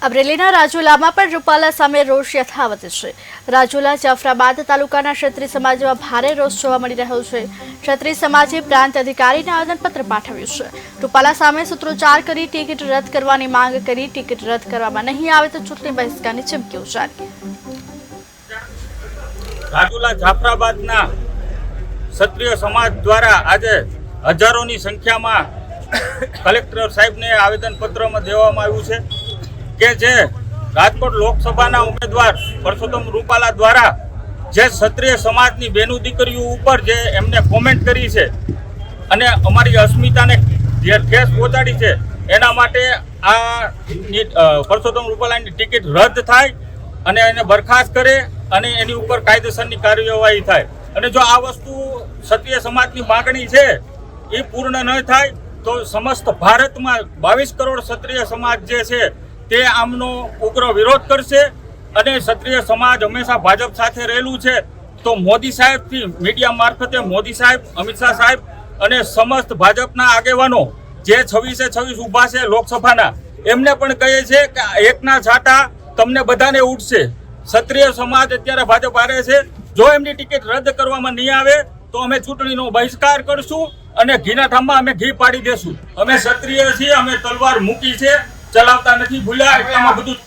અમરેલીના રાજુલામાં પણ રૂપાલા સામે રોષ યથાવત છે। રાજુલા જાફરાબાદ તાલુકાના ક્ષત્રિય સમાજમાં ભારે રોષ જોવા મળી રહ્યો છે। ક્ષત્રિય સમાજે પ્રાંત અધિકારીને આવેદનપત્ર પાઠવ્યું છે। રૂપાલા સામે સૂત્રોચ્ચાર કરી ટિકિટ રદ કરવાની માંગ કરી। ટિકિટ રદ કરવામાં નહીં આવે તો ચૂંટણી બહિષ્કારની ચીમકી ઉચ્ચારી। રાજુલા જાફરાબાદના ક્ષત્રિય સમાજ દ્વારા આજે હજારોની સંખ્યામાં કલેક્ટર સાહેબને આવેદનપત્રમાં દેવામાં આવ્યું છે કે જે રાજકોટ લોકસભાના ઉમેદવાર પરસોત્તમ રૂપાલા દ્વારા જે ક્ષત્રિય સમાજની બેનું દીકરીઓ ઉપર જે એમને કોમેન્ટ કરી છે અને અમારી અસ્મિતાને જે ઠેસ પહોંચાડી છે, એના માટે આ પરસોત્તમ રૂપાલાની ટિકિટ રદ થાય અને એને બરખાસ્ત કરે અને એની ઉપર કાયદેસરની કાર્યવાહી થાય। અને જો આ વસ્તુ ક્ષત્રિય સમાજની માગણી છે એ પૂર્ણ ન થાય તો સમસ્ત ભારતમાં 22 કરોડ ક્ષત્રિય સમાજ જે છે તે આમનો ઉગ્ર વિરોધ કરશે। અને ક્ષત્રિય સમાજ હંમેશા ભાજપ સાથે રહેલું છે, તો મોદી સાહેબથી મીડિયા મારફતે મોદી સાહેબ, અમિત શાહ સાહેબ અને સમસ્ત ભાજપના આગેવાનો જે 26 ઊભા છે લોકસભાના, એમને પણ કહે છે કે એકના છાંટા તમને બધાને ઉઠશે। ક્ષત્રિય સમાજ અત્યારે ભાજપ હારે છે। જો એમની ટિકિટ રદ કરવામાં નહીં આવે તો અમે ચૂંટણીનો બહિષ્કાર કરશું અને ઘીના ઠામમાં અમે ઘી પાડી દેશું। અમે ક્ષત્રિય છીએ, અમે તલવાર મૂકી છે, ચલાવતા નથી ભૂલ્યા, એટલામાં બધું